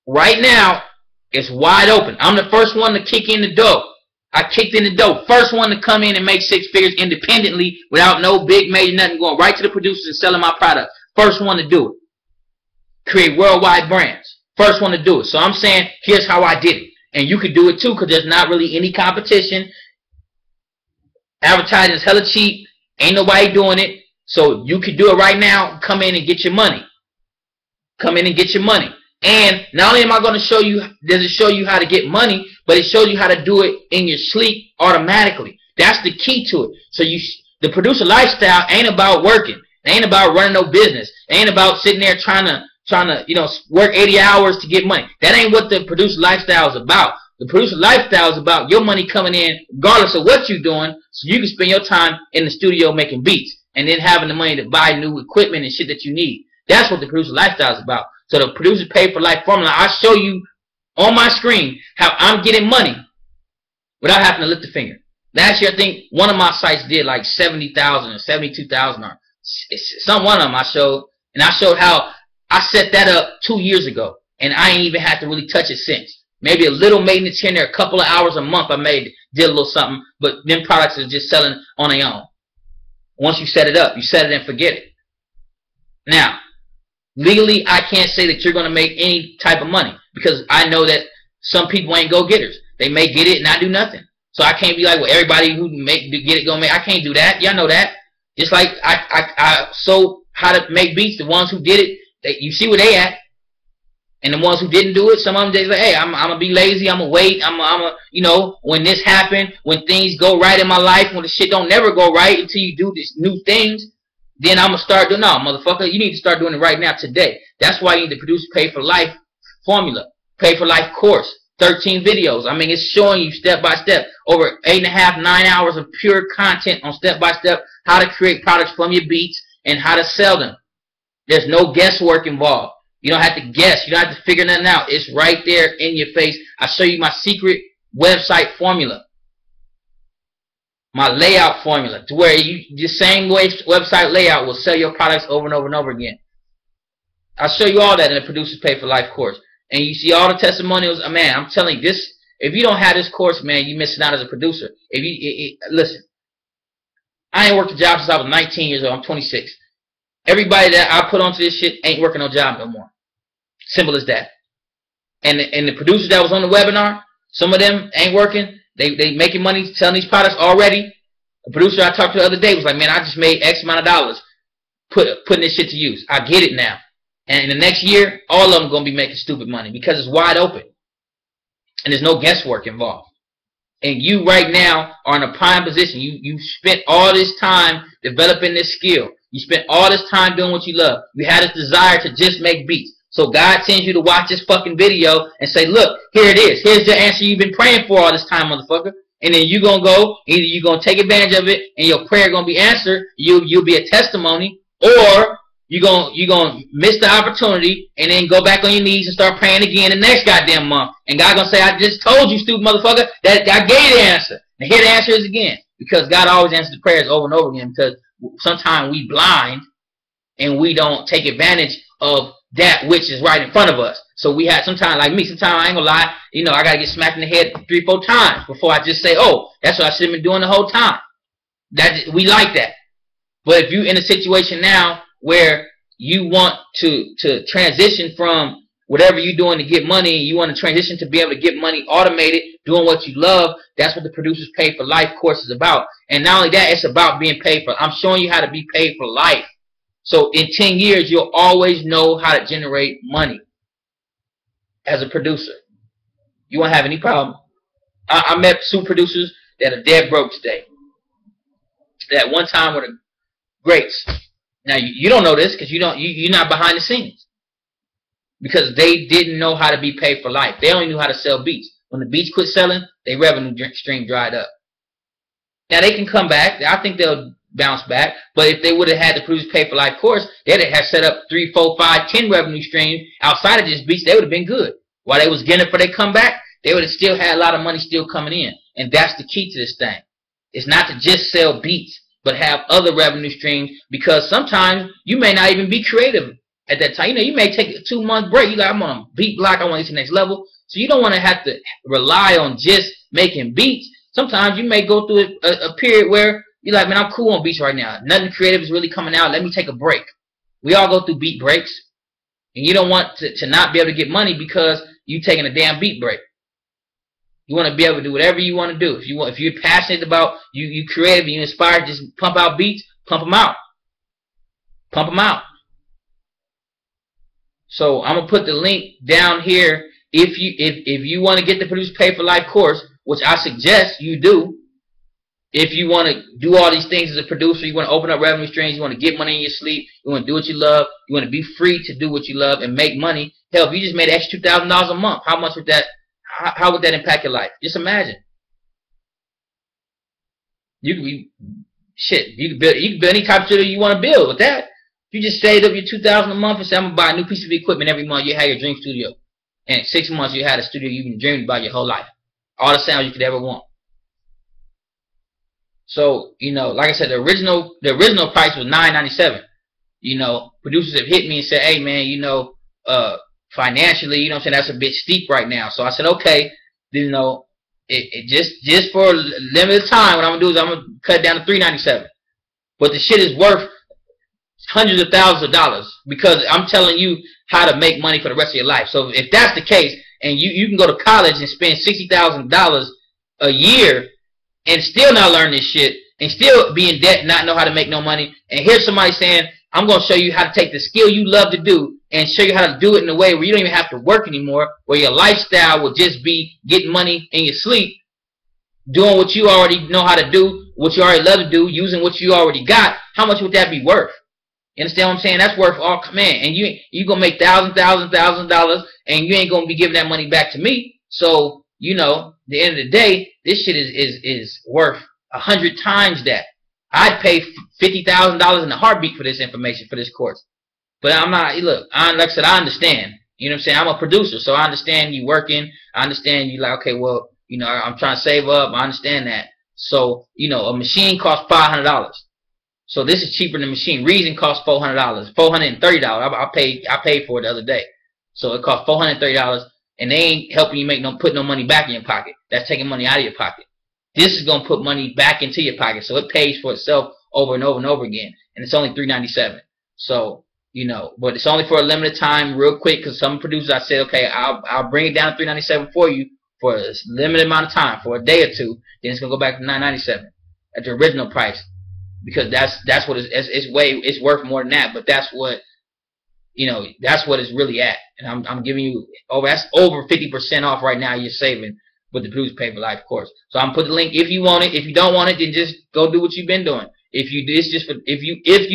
right now, it's wide open. I'm the first one to kick in the door. I kicked in the door. First one to come in and make 6 figures independently without no big major nothing, going right to the producers and selling my product. First one to do it. Create worldwide brands. First one to do it. So I'm saying, here's how I did it. And you could do it too, because there's not really any competition. Advertising is hella cheap. Ain't nobody doing it. So you could do it right now. Come in and get your money. Come in and get your money. And not only am I going to show you, does it show you how to get money, but it shows you how to do it in your sleep automatically. That's the key to it. So the producer lifestyle ain't about working. It ain't about running no business. It ain't about sitting there trying to, you know, work 80 hours to get money. That ain't what the producer lifestyle is about. The producer lifestyle is about your money coming in regardless of what you're doing, so you can spend your time in the studio making beats and then having the money to buy new equipment and shit that you need. That's what the producer lifestyle is about. So the Producers Pay for Life formula, I show you on my screen how I'm getting money without having to lift a finger. Last year, I think one of my sites did like 70,000 or 72,000 or Some one of them I showed, and I showed how I set that up 2 years ago, and I ain't even had to really touch it since. Maybe a little maintenance here and there, a couple of hours a month I did a little something, but them products are just selling on their own. Once you set it up, you set it and forget it. Now, legally, I can't say that you're going to make any type of money because I know that some people ain't go-getters. They may get it and not do nothing. So I can't be like, well, everybody who get it gonna make. I can't do that. Y'all know that. Just like I so how to make beats. The ones who did it, you see where they at. And the ones who didn't do it, some of them they say, hey, I'm gonna be lazy. I'm gonna wait. I'm you know, when this happen, when things go right in my life, when the shit don't never go right until you do these new things, then I'm gonna start doing. No, motherfucker, you need to start doing it right now today. That's why you need to produce Pay for Life formula, Pay for Life course. 13 videos. I mean, it's showing you step by step over 8.5, 9 hours of pure content on step by step how to create products from your beats and how to sell them. There's no guesswork involved. You don't have to guess. You don't have to figure nothing out. It's right there in your face. I show you my secret website formula, my layout formula, to where the same website layout will sell your products over and over and over again. I'll show you all that in the Producers Pay for Life course. And you see all the testimonials. Man, I'm telling you this. If you don't have this course, man, you're missing out as a producer. If you listen, I ain't worked a job since I was 19 years old. I'm 26. Everybody that I put onto this shit ain't working no job no more. Simple as that. And the producers that was on the webinar, some of them ain't working. They making money selling these products already. The producer I talked to the other day was like, man, I just made X amount of dollars putting this shit to use. I get it now. And in the next year, all of them going to be making stupid money because it's wide open. And there's no guesswork involved. And you right now are in a prime position. You spent all this time developing this skill. You spent all this time doing what you love. You had a desire to just make beats. So God sends you to watch this fucking video and say, look, here it is. Here's the answer you've been praying for all this time, motherfucker. And then you're going to go, either you're going to take advantage of it and your prayer going to be answered. You'll be a testimony, or you're gonna miss the opportunity and then go back on your knees and start praying again the next goddamn month. And God gonna say, I just told you, stupid motherfucker, that I gave the answer. And here the answer is again. Because God always answers the prayers over and over again, because sometimes we blind and we don't take advantage of that which is right in front of us. So we have sometimes, like me, sometimes I ain't gonna lie, you know, I gotta get smacked in the head 3-4 times before I just say, oh, that's what I should have been doing the whole time. We like that. But if you're in a situation now where you want to transition from whatever you're doing to get money, and you want to transition to be able to get money automated, doing what you love, that's what the Producers Pay for Life course is about. And not only that, it's about being paid for. I'm showing you how to be paid for life. So in 10 years, you'll always know how to generate money as a producer. You won't have any problem. I met super producers that are dead broke today. That one time were the greats. Now you don't know this because you're not behind the scenes, because they didn't know how to be paid for life. They only knew how to sell beats. When the beats quit selling, their revenue stream dried up. Now they can come back. I think they'll bounce back. But if they would have had the Producers Pay for Life course, they'd have set up 3, 4, 5, 10 revenue streams outside of just beats. They would have been good. While they was getting it for their comeback, they would have still had a lot of money still coming in. And that's the key to this thing. It's not to just sell beats, but have other revenue streams, because sometimes you may not even be creative at that time. You know, you may take a 2-month break. You're like, I'm on a beat block. I want to get to the next level. So you don't want to have to rely on just making beats. Sometimes you may go through a period where you're like, man, I'm cool on beats right now. Nothing creative is really coming out. Let me take a break. We all go through beat breaks. And you don't want to not be able to get money because you're taking a damn beat break. You want to be able to do whatever you want to do. If you're passionate about, you creative, you inspired, just pump out beats, pump them out. Pump them out. So I'm gonna put the link down here. If you want to get the Producers Pay for Life course, which I suggest you do. If you want to do all these things as a producer, you want to open up revenue streams, you want to get money in your sleep, you want to do what you love, you want to be free to do what you love and make money. Hell, if you just made an extra $2,000 a month, how much would that? How would that impact your life? Just imagine. You can build any type of studio you want to build with that. If you just saved up your $2,000 a month and said, I'm gonna buy a new piece of equipment every month, you had your dream studio. And in 6 months you had a studio you've been dreaming about your whole life. All the sounds you could ever want. So, you know, like I said, the original price was $9.97. You know, producers have hit me and said, hey man, you know, financially, you know what I'm saying, that's a bit steep right now. So I said, okay, you know, it just for a limited time, what I'm gonna do is I'm gonna cut it down to $3.97. But the shit is worth hundreds of thousands of dollars because I'm telling you how to make money for the rest of your life. So if that's the case, and you can go to college and spend $60,000 a year and still not learn this shit and still be in debt, not know how to make no money, and here's somebody saying, I'm going to show you how to take the skill you love to do and show you how to do it in a way where you don't even have to work anymore, where your lifestyle will just be getting money in your sleep, doing what you already know how to do, what you already love to do, using what you already got. How much would that be worth? You understand what I'm saying? That's worth all, man. And you gonna make thousands of dollars, and you ain't gonna be giving that money back to me. So, you know, at the end of the day, this shit is worth 100 times that. I'd pay $50,000 in a heartbeat for this information, for this course. But I'm not. Look, like I said, I understand. You know what I'm saying? I'm a producer, so I understand you working. I understand you like, okay, well, you know, I'm trying to save up. I understand that. So, you know, a machine costs $500. So this is cheaper than the machine. Reason costs $400, $430. I paid for it the other day. So it costs $430, and they ain't helping you put no money back in your pocket. That's taking money out of your pocket. This is gonna put money back into your pocket, so it pays for itself over and over and over again. And it's only $3.97. So, you know, but it's only for a limited time, real quick, because some producers I said, okay, I'll bring it down to $3.97 for you for a limited amount of time, for a day or two. Then it's gonna go back to $9.97 at the original price. Because that's what it's worth more than that, but that's what, you know, that's what it's really at. And I'm giving you that's over 50% off right now. You're saving with the Producer Pay for Life course. So I'm put the link if you want it. If you don't want it, then just go do what you've been doing. If you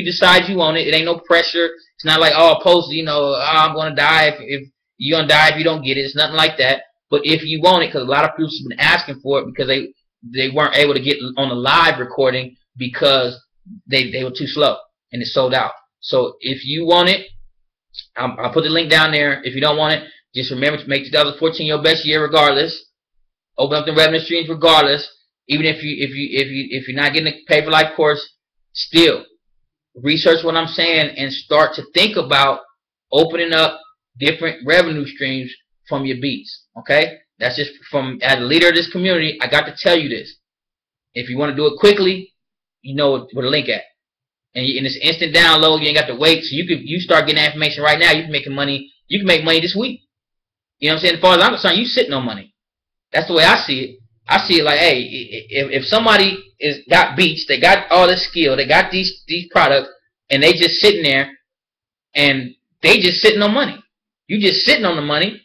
decide you want it, it ain't no pressure. It's not like, oh, post, you know, oh, I'm gonna die if you're gonna die if you don't get it. It's nothing like that. But if you want it, because a lot of producers have been asking for it because they weren't able to get on the live recording because they were too slow and it sold out. So if you want it, I'll put the link down there. If you don't want it, just remember to make 2014 your best year regardless. Open up the revenue streams regardless. Even if you're not getting the Pay for Life course, still research what I'm saying and start to think about opening up different revenue streams from your beats. Okay? That's just from, as a leader of this community, I got to tell you this. If you want to do it quickly, you know where the link at. And it's instant download, you ain't got to wait. So you start getting that information right now, you can make money this week. You know what I'm saying? As far as I'm concerned, you sitting on money. That's the way I see it. I see it like, hey, if somebody got beats, they got all this skill, they got these products, and they just sitting there and they just sitting on money. You just sitting on the money,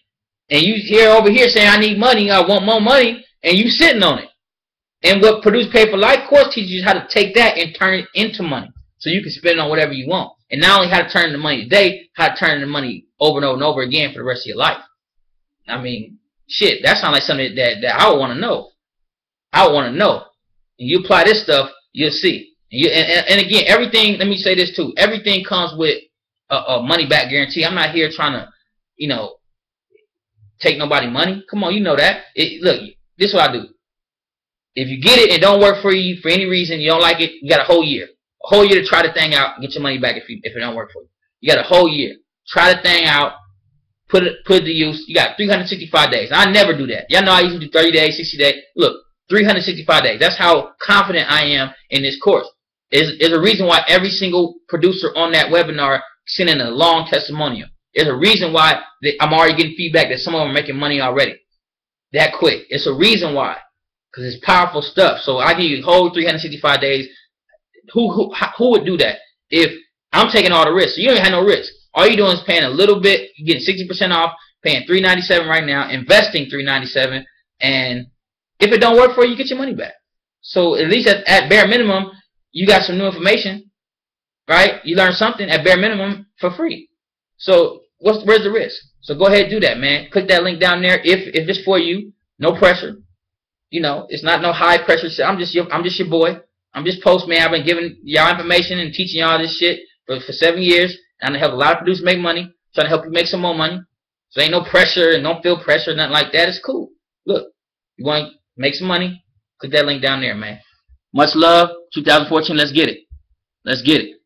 and you over here saying, I need money, I want more money, and you sitting on it. And what Producer Pay for Life course teaches you how to take that and turn it into money. So you can spend it on whatever you want. And not only how to turn into money today, how to turn into money over and over and over again for the rest of your life. I mean, shit, that sounds like something that I would want to know. I would want to know. And you apply this stuff, you'll see. And again, everything, let me say this too. Everything comes with a money back guarantee. I'm not here trying to, you know, take nobody money. Come on, you know that. Look, this is what I do. If you get it and it don't work for you for any reason, you don't like it, you got a whole year. A whole year to try the thing out and get your money back if it don't work for you. You got a whole year. Try the thing out, put it to use. You got 365 days. I never do that. Y'all know I usually do 30 days, 60 days. Look, 365 days. That's how confident I am in this course. There's a reason why every single producer on that webinar sent in a long testimonial. There's a reason why I'm already getting feedback that some of them are making money already. That quick. It's a reason why. Because it's powerful stuff. So I give you the whole 365 days. Who would do that? If I'm taking all the risks. So you don't have no risk. All you're doing is paying a little bit. You're getting 60% off. Paying $397 right now. Investing $397. And if it don't work for you, you get your money back. So at least at bare minimum, you got some new information. Right? You learned something at bare minimum for free. So where's the risk? So go ahead and do that, man. Click that link down there if it's for you. No pressure. You know, it's not no high pressure shit. I'm just your boy. I'm just Postman. I've been giving y'all information and teaching y'all this shit for 7 years. And I help a lot of producers make money. Trying to help you make some more money. So ain't no pressure and don't feel pressure, nothing like that. It's cool. Look, you want to make some money? Click that link down there, man. Much love. 2014. Let's get it. Let's get it.